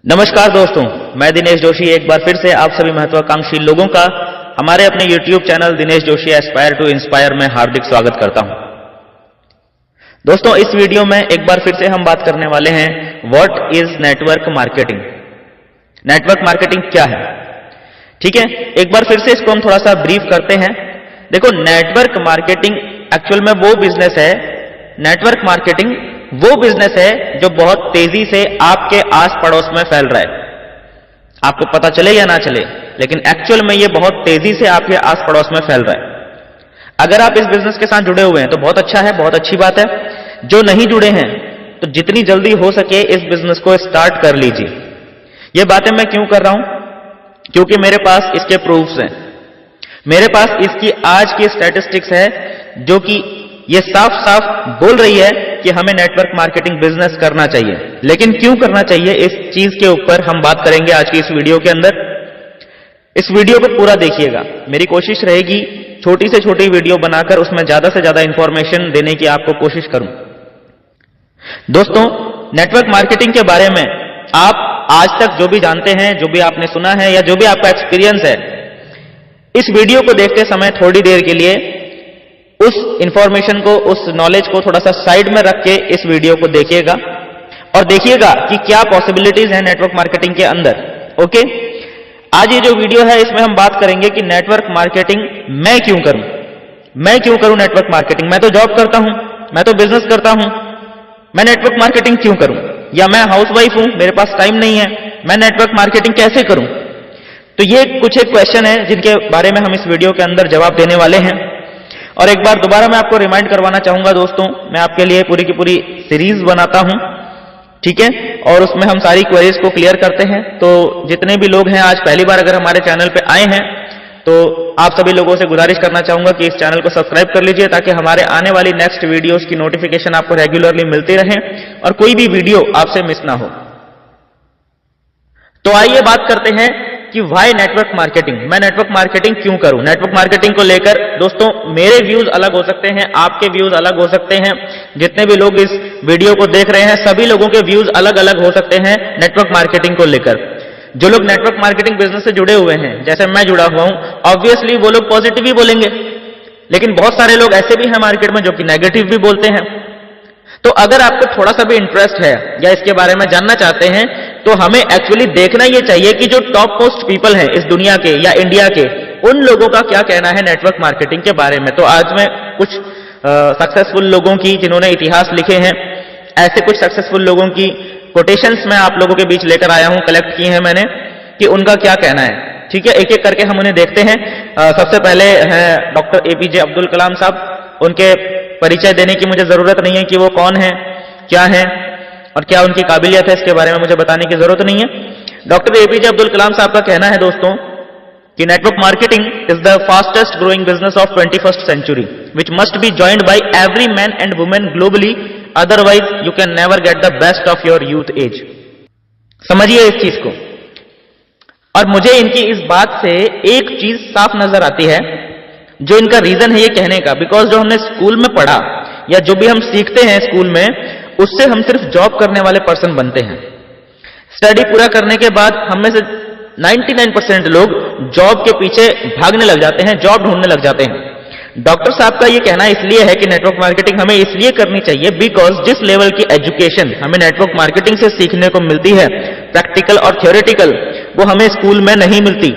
नमस्कार दोस्तों, मैं दिनेश जोशी एक बार फिर से आप सभी महत्वाकांक्षी लोगों का हमारे अपने YouTube channel Dinesh Joshi aspire to inspire में हार्दिक स्वागत करता हूं। दोस्तों, इस वीडियो में एक बार फिर से हम बात करने वाले हैं what is network marketing. Network marketing क्या है? ठीक है, एक बार फिर से इसको हम थोड़ा सा ब्रीफ करते हैं। देखो, नेटवर्क मार्केटिंग एक्चुअल में वो बिजनेस है, नेटवर्क मार्केटिंग वो बिजनेस है जो बहुत तेजी से आपके आस पड़ोस में फैल रहा है। आपको पता चले या ना चले, लेकिन एक्चुअल में ये बहुत तेजी से आपके आस पड़ोस में फैल रहा है। अगर आप इस बिजनेस के साथ जुड़े हुए हैं तो बहुत अच्छा है, बहुत अच्छी बात है। जो नहीं जुड़े हैं तो जितनी जल्दी हो सके इस बिजनेस को स्टार्ट कर लीजिए। ये बातें मैं क्यों कर रहा हूं? क्योंकि मेरे पास इसके प्रूफ्स हैं। मेरे पास इसकी आज की स्टैटिस्टिक्स है जो कि ये साफ साफ बोल रही है कि हमें नेटवर्क मार्केटिंग बिजनेस करना चाहिए। लेकिन क्यों करना चाहिए, इस चीज के ऊपर हम बात करेंगे आज की इस वीडियो के अंदर। इस वीडियो को पूरा देखिएगा। मेरी कोशिश रहेगी छोटी से छोटी वीडियो बनाकर उसमें ज्यादा से ज्यादा इंफॉर्मेशन देने की आपको कोशिश करूं। दोस्तों, नेटवर्क मार्केटिंग के बारे में आप आज तक जो भी जानते हैं, जो भी आपने सुना है या जो भी आपका एक्सपीरियंस है, इस वीडियो को देखते समय थोड़ी देर के लिए उस इंफॉर्मेशन को, उस नॉलेज को थोड़ा सा साइड में रख के इस वीडियो को देखिएगा और देखिएगा कि क्या पॉसिबिलिटीज हैं नेटवर्क मार्केटिंग के अंदर। ओके, आज ये जो वीडियो है इसमें हम बात करेंगे कि नेटवर्क मार्केटिंग मैं क्यों करूं। मैं क्यों करूं नेटवर्क मार्केटिंग? मैं तो जॉब करता हूं, मैं तो बिजनेस करता हूं, मैं नेटवर्क मार्केटिंग क्यों करूं? या मैं हाउसवाइफ हूं, मेरे पास टाइम नहीं है, मैं नेटवर्क मार्केटिंग कैसे करूं? तो ये कुछ एक क्वेश्चन है जिनके बारे में हम इस वीडियो के अंदर जवाब देने वाले हैं। और एक बार दोबारा मैं आपको रिमाइंड करवाना चाहूंगा दोस्तों, मैं आपके लिए पूरी की पूरी सीरीज बनाता हूं, ठीक है, और उसमें हम सारी क्वेरीज को क्लियर करते हैं। तो जितने भी लोग हैं आज पहली बार अगर हमारे चैनल पे आए हैं तो आप सभी लोगों से गुजारिश करना चाहूंगा कि इस चैनल को सब्सक्राइब कर लीजिए ताकि हमारे आने वाली नेक्स्ट वीडियोस की नोटिफिकेशन आपको रेगुलरली मिलती रहे और कोई भी वीडियो आपसे मिस ना हो। तो आइए बात करते हैं कि व्हाई नेटवर्क मार्केटिंग। मैं नेटवर्क मार्केटिंग क्यों करूं? नेटवर्क मार्केटिंग को लेकर दोस्तों मेरे व्यूज अलग हो सकते हैं, आपके व्यूज अलग हो सकते हैं। जितने भी लोग इस वीडियो को देख रहे हैं सभी लोगों के व्यूज अलग अलग हो सकते हैं नेटवर्क मार्केटिंग को लेकर। जो लोग नेटवर्क मार्केटिंग बिजनेस से जुड़े हुए हैं, जैसे मैं जुड़ा हुआ हूं, ऑब्वियसली वो लोग पॉजिटिव ही बोलेंगे, लेकिन बहुत सारे लोग ऐसे भी हैं मार्केट में जो कि नेगेटिव भी बोलते हैं। तो अगर आपको थोड़ा सा भी इंटरेस्ट है या इसके बारे में जानना चाहते हैं तो हमें एक्चुअली देखना यह चाहिए कि जो टॉप मोस्ट पीपल हैं इस दुनिया के या इंडिया के, उन लोगों का क्या कहना है नेटवर्क मार्केटिंग के बारे में। तो आज मैं कुछ सक्सेसफुल लोगों की, जिन्होंने इतिहास लिखे हैं, ऐसे कुछ सक्सेसफुल लोगों की कोटेशंस मैं आप लोगों के बीच लेकर आया हूं, कलेक्ट की है मैंने, कि उनका क्या कहना है। ठीक है, एक एक करके हम उन्हें देखते हैं। सबसे पहले हैं डॉक्टर एपीजे अब्दुल कलाम साहब। उनके परिचय देने की मुझे जरूरत नहीं है कि वो कौन है, क्या है और क्या उनकी काबिलियत है, इसके बारे में मुझे बताने की जरूरत नहीं है। डॉक्टर एपीजे अब्दुल कलाम साहब का कहना है दोस्तों कि network marketing is the fastest growing business of 21st century which must be joined by every man and women globally, otherwise you can never get the best of your youth age. समझिए इस चीज को। और मुझे इनकी इस बात से एक चीज साफ नजर आती है, जो इनका रीजन है ये कहने का, बिकॉज जो हमने स्कूल में पढ़ा या जो भी हम सीखते हैं स्कूल में, उससे हम सिर्फ जॉब करने वाले पर्सन बनते हैं। स्टडी पूरा करने के बाद हम में से 99% लोग जॉब के पीछे भागने लग जाते हैं, जॉब ढूंढने लग जाते हैं। डॉक्टर साहब का ये कहना इसलिए है कि नेटवर्क मार्केटिंग हमें इसलिए करनी चाहिए बिकॉज जिस लेवल की एजुकेशन हमें नेटवर्क मार्केटिंग से सीखने को मिलती है, प्रैक्टिकल और थ्योरेटिकल, वो हमें स्कूल में नहीं मिलती।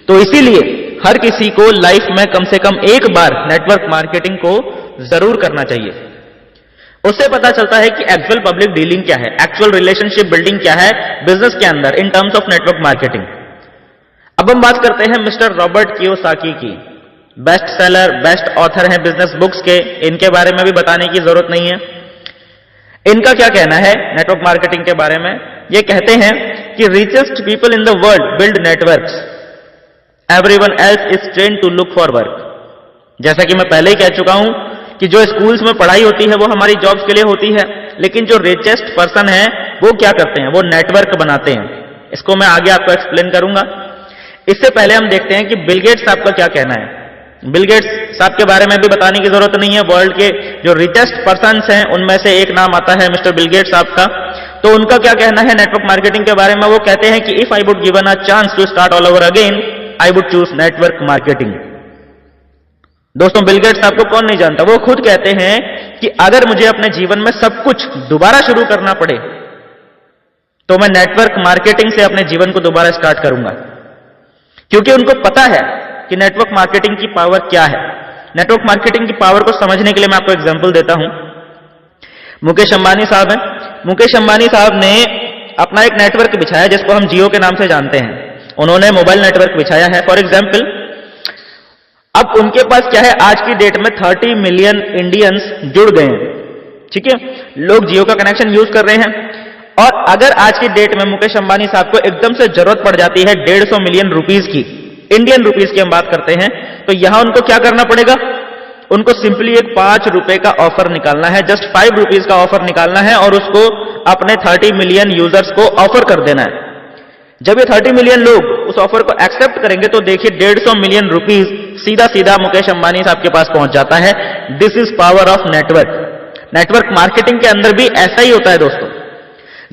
तो इसीलिए हर किसी को लाइफ में कम से कम एक बार नेटवर्क मार्केटिंग को जरूर करना चाहिए। उससे पता चलता है कि एक्चुअल पब्लिक डीलिंग क्या है, एक्चुअल रिलेशनशिप बिल्डिंग क्या है बिजनेस के अंदर in terms of network marketing. अब हम बात करते हैं मिस्टर रॉबर्ट कियोसाकी की। बेस्ट सेलर, बेस्ट ऑथर हैं बिजनेस बुक्स के, इनके बारे में भी बताने की जरूरत नहीं है। इनका क्या कहना है नेटवर्क मार्केटिंग के बारे में? ये कहते हैं कि richest people in the world build networks, everyone else is trained to look for work. जैसा कि मैं पहले ही कह चुका हूं कि जो स्कूल्स में पढ़ाई होती है वो हमारी जॉब्स के लिए होती है, लेकिन जो रिचेस्ट पर्सन है वो क्या करते हैं, वो नेटवर्क बनाते हैं। इसको मैं आगे आपको एक्सप्लेन करूंगा। इससे पहले हम देखते हैं कि बिल गेट्स साहब का क्या कहना है। बिल गेट्स साहब के बारे में भी बताने की जरूरत नहीं है। वर्ल्ड के जो रिचेस्ट पर्सन्स हैं उनमें से एक नाम आता है मिस्टर बिल गेट्स साहब का। तो उनका क्या कहना है नेटवर्क मार्केटिंग के बारे में? वो कहते हैं कि if I would given a chance to start all over again I would choose network marketing. दोस्तों बिल गेट्स आपको कौन नहीं जानता, वो खुद कहते हैं कि अगर मुझे अपने जीवन में सब कुछ दोबारा शुरू करना पड़े तो मैं नेटवर्क मार्केटिंग से अपने जीवन को दोबारा स्टार्ट करूंगा, क्योंकि उनको पता है कि नेटवर्क मार्केटिंग की पावर क्या है। नेटवर्क मार्केटिंग की पावर को समझने के लिए मैं आपको एग्जांपल देता हूं। मुकेश अंबानी साहब हैं। मुकेश अंबानी साहब ने अपना एक नेटवर्क बिछाया जिसको हम जियो के नाम से जानते हैं। उन्होंने मोबाइल नेटवर्क बिछाया है फॉर एग्जाम्पल। अब उनके पास क्या है, आज की डेट में 30 मिलियन इंडियंस जुड़ गए हैं, ठीक है, लोग जियो का कनेक्शन यूज कर रहे हैं। और अगर आज की डेट में मुकेश अंबानी साहब को एकदम से जरूरत पड़ जाती है 150 मिलियन रुपीस की, इंडियन रुपीस की हम बात करते हैं, तो यहां उनको क्या करना पड़ेगा? उनको सिंपली एक 5 रुपए का ऑफर निकालना है, जस्ट 5 रुपीज का ऑफर निकालना है और उसको अपने 30 मिलियन यूजर्स को ऑफर कर देना है। जब ये 30 मिलियन लोग उस ऑफर को एक्सेप्ट करेंगे तो देखिए 150 मिलियन रुपीस सीधा सीधा मुकेश अंबानी साहब के पास पहुंच जाता है। This is power of network. Network marketing के अंदर भी ऐसा ही होता है दोस्तों।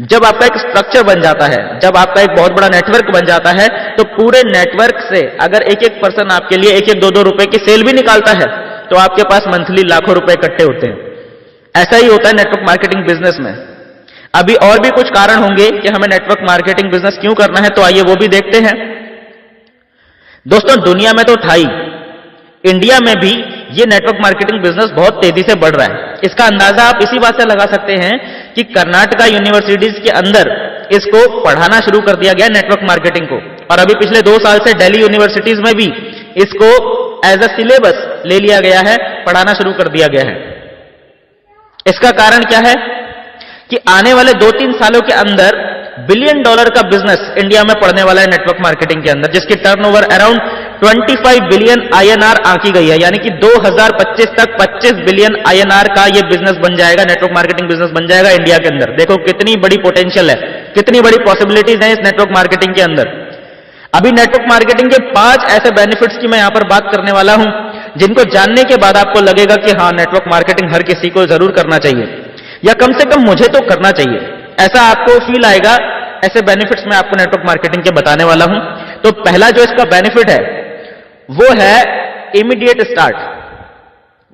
जब आपका एक स्ट्रक्चर बन जाता है, जब आपका एक बहुत बड़ा नेटवर्क बन जाता है, तो पूरे नेटवर्क से अगर एक एक पर्सन आपके लिए 1-1, 2-2 रुपए की सेल भी निकालता है तो आपके पास मंथली लाखों रुपए इकट्ठे होते हैं। ऐसा ही होता है नेटवर्क मार्केटिंग बिजनेस में। अभी और भी कुछ कारण होंगे कि हमें नेटवर्क मार्केटिंग बिजनेस क्यों करना है, तो आइए वो भी देखते हैं। दोस्तों दुनिया में तो था ही, इंडिया में भी ये नेटवर्क मार्केटिंग बिजनेस बहुत तेजी से बढ़ रहा है। इसका अंदाजा आप इसी बात से लगा सकते हैं कि कर्नाटका यूनिवर्सिटीज के अंदर इसको पढ़ाना शुरू कर दिया गया नेटवर्क मार्केटिंग को, और अभी पिछले 2 साल से दिल्ली यूनिवर्सिटीज में भी इसको एज अ सिलेबस ले लिया गया है, पढ़ाना शुरू कर दिया गया है। इसका कारण क्या है कि आने वाले 2-3 सालों के अंदर $1 बिलियन का बिजनेस इंडिया में पड़ने वाला है नेटवर्क मार्केटिंग के अंदर, जिसकी टर्नओवर अराउंड 25 बिलियन INR आंकी गई है। यानी कि 2025 तक 25 बिलियन INR का ये बिजनेस बन जाएगा, नेटवर्क मार्केटिंग बिजनेस बन जाएगा इंडिया के अंदर। देखो कितनी बड़ी पोटेंशियल है, कितनी बड़ी पॉसिबिलिटीज हैं इस नेटवर्क मार्केटिंग के अंदर। अभी नेटवर्क मार्केटिंग के 5 ऐसे बेनिफिट्स की मैं यहां पर बात करने वाला हूं, जिनको जानने के बाद आपको लगेगा कि हाँ, नेटवर्क मार्केटिंग हर किसी को जरूर करना चाहिए, या कम से कम मुझे तो करना चाहिए, ऐसा आपको फील आएगा। ऐसे बेनिफिट्स मैं आपको नेटवर्क मार्केटिंग के बताने वाला हूं। तो पहला जो इसका बेनिफिट है वो है immediate start.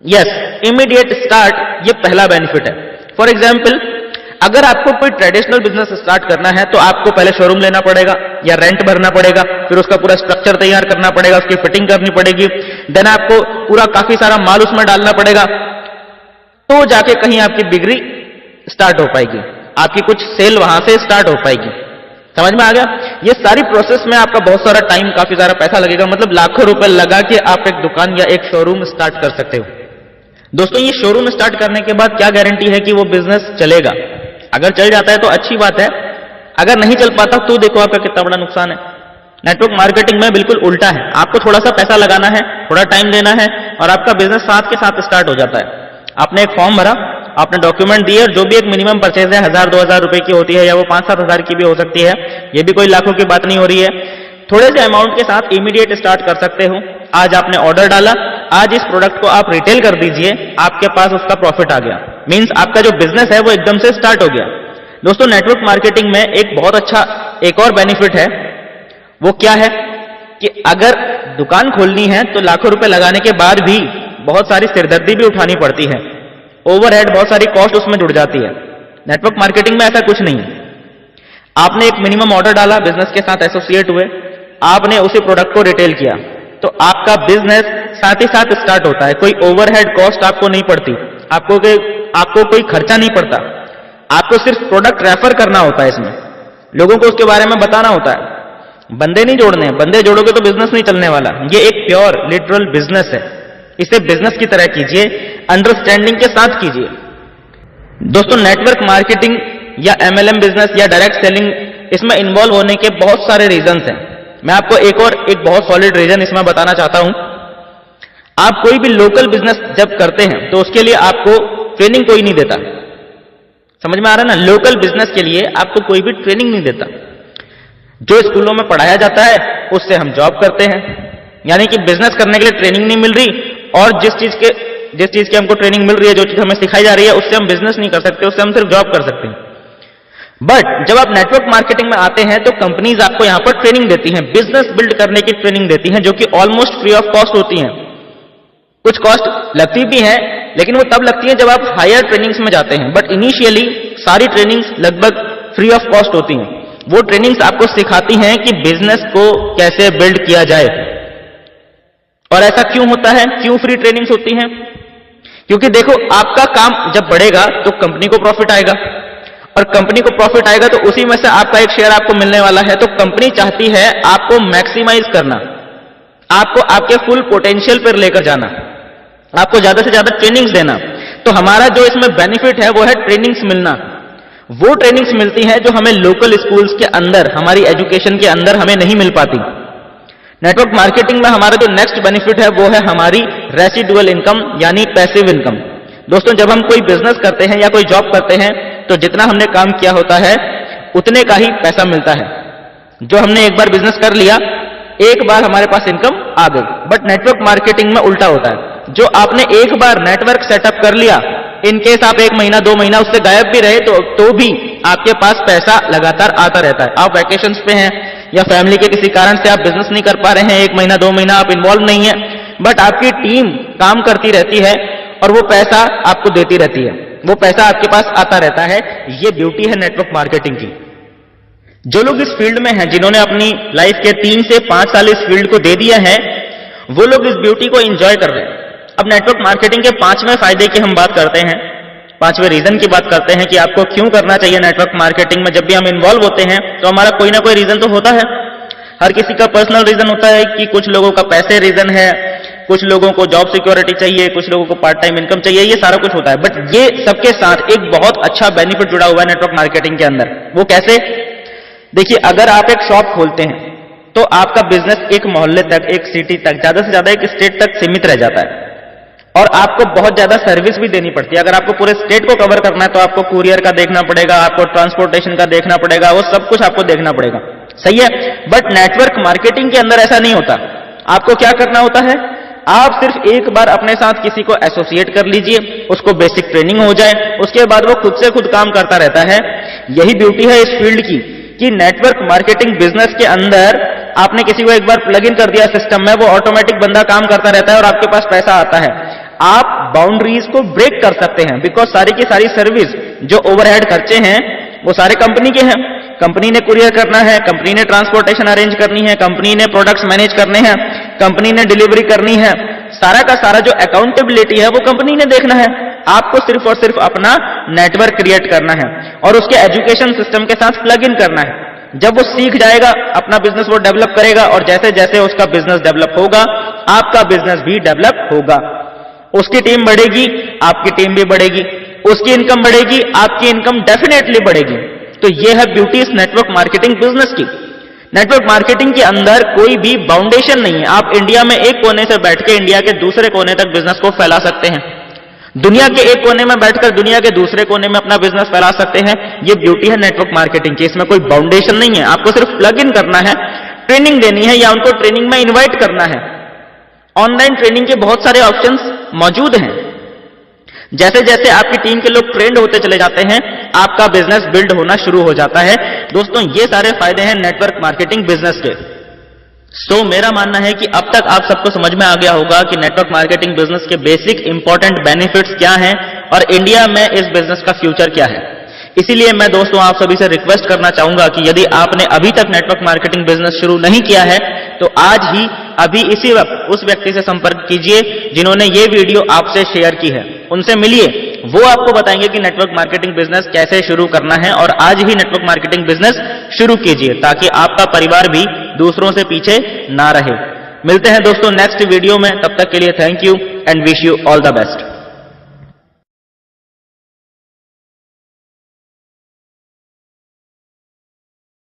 Yes, immediate start ये पहला बेनिफिट है। फॉर एग्जाम्पल, अगर आपको कोई ट्रेडिशनल बिजनेस स्टार्ट करना है तो आपको पहले शोरूम लेना पड़ेगा या रेंट भरना पड़ेगा, फिर उसका पूरा स्ट्रक्चर तैयार करना पड़ेगा, उसकी फिटिंग करनी पड़ेगी, देन आपको पूरा काफी सारा माल उसमें डालना पड़ेगा, तो जाके कहीं आपकी बिक्री स्टार्ट हो पाएगी, आपकी कुछ सेल वहां से स्टार्ट हो पाएगी। समझ में आ गया? ये सारी प्रोसेस में आपका बहुत सारा टाइम, काफी सारा पैसा लगेगा, मतलब लाखों रुपए लगा के आप एक दुकान या एक शोरूम स्टार्ट कर सकते हो। दोस्तों ये शोरूम स्टार्ट करने के बाद क्या गारंटी है कि वो बिजनेस चलेगा? अगर चल जाता है तो अच्छी बात है, अगर नहीं चल पाता तो देखो आपका कितना बड़ा नुकसान है। नेटवर्क मार्केटिंग में बिल्कुल उल्टा है, आपको थोड़ा सा पैसा लगाना है, थोड़ा टाइम देना है और आपका बिजनेस साथ के साथ स्टार्ट हो जाता है। आपने एक फॉर्म भरा, आपने डॉक्यूमेंट दिए, और जो भी एक मिनिमम परचेज है 1000-2000 रुपए की होती है, या वो 5-7 हजार की भी हो सकती है, ये भी कोई लाखों की बात नहीं हो रही है। थोड़े से अमाउंट के साथ इमीडिएट स्टार्ट कर सकते हो। आज आपने ऑर्डर डाला, आज इस प्रोडक्ट को आप रिटेल कर दीजिए, आपके पास उसका प्रॉफिट आ गया, मींस आपका जो बिजनेस है वो एकदम से स्टार्ट हो गया। दोस्तों नेटवर्क मार्केटिंग में एक बहुत अच्छा एक और बेनिफिट है, वो क्या है कि अगर दुकान खोलनी है तो लाखों रुपए लगाने के बाद भी बहुत सारी सिरदर्दी भी उठानी पड़ती है, ओवरहेड, बहुत सारी कॉस्ट उसमें जुड़ जाती है। नेटवर्क मार्केटिंग में ऐसा कुछ नहीं है। आपने एक मिनिमम ऑर्डर डाला, बिजनेस के साथ एसोसिएट हुए, आपने उसी प्रोडक्ट को रिटेल किया, तो आपका बिजनेस साथ ही साथ स्टार्ट होता है। कोई ओवरहेड कॉस्ट आपको नहीं पड़ती, आपको कोई खर्चा नहीं पड़ता, आपको सिर्फ प्रोडक्ट रेफर करना होता है। इसमें लोगों को उसके बारे में बताना होता है, बंदे नहीं जोड़ने, बंदे जोड़ोगे तो बिजनेस नहीं चलने वाला। ये एक प्योर लिटरल बिजनेस है, इसे बिजनेस की तरह कीजिए, अंडरस्टैंडिंग के साथ कीजिए। दोस्तों नेटवर्क मार्केटिंग या MLM बिजनेस या डायरेक्ट सेलिंग, इसमें इन्वॉल्व होने के बहुत सारे रीजंस हैं। मैं आपको एक बहुत सॉलिड रीजन इसमें बताना चाहता हूं। आप कोई भी लोकल बिजनेस जब करते हैं तो उसके लिए आपको ट्रेनिंग कोई नहीं देता। समझ में आ रहा है ना? लोकल बिजनेस के लिए आपको कोई भी ट्रेनिंग नहीं देता। जो स्कूलों में पढ़ाया जाता है उससे हम जॉब करते हैं, यानी कि बिजनेस करने के लिए ट्रेनिंग नहीं मिल रही, और जिस चीज की हमको ट्रेनिंग मिल रही है, जो चीज हमें सिखाई जा रही है, उससे हम बिजनेस नहीं कर सकते, उससे हम सिर्फ जॉब कर सकते हैं। बट जब आप नेटवर्क मार्केटिंग में आते हैं तो कंपनीज आपको यहां पर ट्रेनिंग देती हैं, बिजनेस बिल्ड करने की ट्रेनिंग देती हैं, जो कि ऑलमोस्ट फ्री ऑफ कॉस्ट होती हैं। कुछ कॉस्ट लगती भी है, लेकिन वो तब लगती है जब आप हायर ट्रेनिंग्स में जाते हैं, बट इनिशियली सारी ट्रेनिंग्स लगभग फ्री ऑफ कॉस्ट होती हैं। वो ट्रेनिंग्स आपको सिखाती हैं कि बिजनेस को कैसे बिल्ड किया जाए। और ऐसा क्यों होता है, क्यों फ्री ट्रेनिंग्स होती हैं? क्योंकि देखो, आपका काम जब बढ़ेगा तो कंपनी को प्रॉफिट आएगा, और कंपनी को प्रॉफिट आएगा तो उसी में से आपका एक शेयर आपको मिलने वाला है। तो कंपनी चाहती है आपको मैक्सिमाइज करना, आपको आपके फुल पोटेंशियल पर लेकर जाना, आपको ज्यादा से ज्यादा ट्रेनिंग्स देना। तो हमारा जो इसमें बेनिफिट है वो है ट्रेनिंग्स मिलना। वो ट्रेनिंग्स मिलती है जो हमें लोकल स्कूल्स के अंदर, हमारी एजुकेशन के अंदर हमें नहीं मिल पाती। नेटवर्क मार्केटिंग में हमारा जो नेक्स्ट बेनिफिट है वो है हमारी रेसिडुअल इनकम, यानी पैसिव इनकम। दोस्तों, जब हम कोई बिजनेस करते हैं या कोई जॉब करते हैं तो जितना हमने काम किया होता है उतने का ही पैसा मिलता है। जो हमने एक बार बिजनेस कर लिया, एक बार हमारे पास इनकम आ गई। बट नेटवर्क मार्केटिंग में उल्टा होता है। जो आपने एक बार नेटवर्क सेटअप कर लिया, इनकेस आप 1 महीना 2 महीना उससे गायब भी रहे तो भी आपके पास पैसा लगातार आता रहता है। आप वैकेशंस पे हैं या फैमिली के किसी कारण से आप बिजनेस नहीं कर पा रहे हैं, 1 महीना 2 महीना आप इन्वॉल्व नहीं है, बट आपकी टीम काम करती रहती है और वो पैसा आपको देती रहती है, वो पैसा आपके पास आता रहता है। ये ब्यूटी है नेटवर्क मार्केटिंग की। जो लोग इस फील्ड में हैं, जिन्होंने अपनी लाइफ के 3 से 5 साल इस फील्ड को दे दिया है, वो लोग इस ब्यूटी को एंजॉय कर रहे हैं। अब नेटवर्क मार्केटिंग के 5वें फायदे की हम बात करते हैं, 5वें रीजन की बात करते हैं कि आपको क्यों करना चाहिए नेटवर्क मार्केटिंग में। जब भी हम इन्वॉल्व होते हैं तो हमारा कोई ना कोई रीजन तो होता है। हर किसी का पर्सनल रीजन होता है कि कुछ लोगों का पैसे रीजन है, कुछ लोगों को जॉब सिक्योरिटी चाहिए, कुछ लोगों को पार्ट टाइम इनकम चाहिए, ये सारा कुछ होता है। बट ये सबके साथ एक बहुत अच्छा बेनिफिट जुड़ा हुआ है नेटवर्क मार्केटिंग के अंदर। वो कैसे? देखिए, अगर आप एक शॉप खोलते हैं तो आपका बिजनेस एक मोहल्ले तक, एक सिटी तक, ज्यादा से ज्यादा एक स्टेट तक सीमित रह जाता है, और आपको बहुत ज्यादा सर्विस भी देनी पड़ती है। अगर आपको पूरे स्टेट को कवर करना है तो आपको कुरियर का देखना पड़ेगा, आपको ट्रांसपोर्टेशन का देखना पड़ेगा, वो सब कुछ आपको देखना पड़ेगा, सही है। बट नेटवर्क मार्केटिंग के अंदर ऐसा नहीं होता। आपको क्या करना होता है, आप सिर्फ एक बार अपने साथ किसी को एसोसिएट कर लीजिए, उसको बेसिक ट्रेनिंग हो जाए, उसके बाद वो खुद से खुद काम करता रहता है। यही ब्यूटी है इस फील्ड की कि नेटवर्क मार्केटिंग बिजनेस के अंदर आपने किसी को एक बार प्लग इन कर दिया सिस्टम में, वो ऑटोमेटिक बंदा काम करता रहता है और आपके पास पैसा आता है। आप बाउंड्रीज को ब्रेक कर सकते हैं, बिकॉज सारी की सारी सर्विस, जो ओवरहेड खर्चे हैं, वो सारे कंपनी के हैं। कंपनी ने कुरियर करना है, कंपनी ने ट्रांसपोर्टेशन अरेंज करनी है, कंपनी ने प्रोडक्ट्स मैनेज करने हैं, कंपनी ने डिलीवरी करनी है, सारा का सारा जो अकाउंटेबिलिटी है वो कंपनी ने देखना है। आपको सिर्फ और सिर्फ अपना नेटवर्क क्रिएट करना है और उसके एजुकेशन सिस्टम के साथ प्लग इन करना है। जब वो सीख जाएगा, अपना बिजनेस वो डेवलप करेगा, और जैसे जैसे उसका बिजनेस डेवलप होगा, आपका बिजनेस भी डेवलप होगा। उसकी टीम बढ़ेगी, आपकी टीम भी बढ़ेगी, उसकी इनकम बढ़ेगी, आपकी इनकम डेफिनेटली बढ़ेगी। तो यह है ब्यूटी इस नेटवर्क मार्केटिंग बिजनेस की। नेटवर्क मार्केटिंग के अंदर कोई भी बाउंडेशन नहीं है। आप इंडिया में एक कोने से बैठ के इंडिया के दूसरे कोने तक बिजनेस को फैला सकते हैं, दुनिया के एक कोने में बैठकर दुनिया के दूसरे कोने में अपना बिजनेस फैला सकते हैं। ये ब्यूटी है नेटवर्क मार्केटिंग की। इसमें कोई बाउंडेशन नहीं है, आपको सिर्फ प्लग इन करना है, ट्रेनिंग देनी है या उनको ट्रेनिंग में इन्वाइट करना है। ऑनलाइन ट्रेनिंग के बहुत सारे ऑप्शंस मौजूद हैं। जैसे जैसे आपकी टीम के लोग ट्रेंड होते चले जाते हैं, आपका बिजनेस बिल्ड होना शुरू हो जाता है। दोस्तों, ये सारे फायदे हैं नेटवर्क मार्केटिंग बिजनेस के। मेरा मानना है कि अब तक आप सबको समझ में आ गया होगा कि नेटवर्क मार्केटिंग बिजनेस के बेसिक इंपॉर्टेंट बेनिफिट्स क्या हैं और इंडिया में इस बिजनेस का फ्यूचर क्या है। इसीलिए मैं दोस्तों आप सभी से रिक्वेस्ट करना चाहूंगा कि यदि आपने अभी तक नेटवर्क मार्केटिंग बिजनेस शुरू नहीं किया है तो आज ही अभी इसी वक्त उस व्यक्ति से संपर्क कीजिए जिन्होंने ये वीडियो आपसे शेयर की है, उनसे मिलिए। वो आपको बताएंगे कि नेटवर्क मार्केटिंग बिजनेस कैसे शुरू करना है, और आज ही नेटवर्क मार्केटिंग बिजनेस शुरू कीजिए ताकि आपका परिवार भी दूसरों से पीछे ना रहे। मिलते हैं दोस्तों नेक्स्ट वीडियो में, तब तक के लिए thank you and wish you all the best.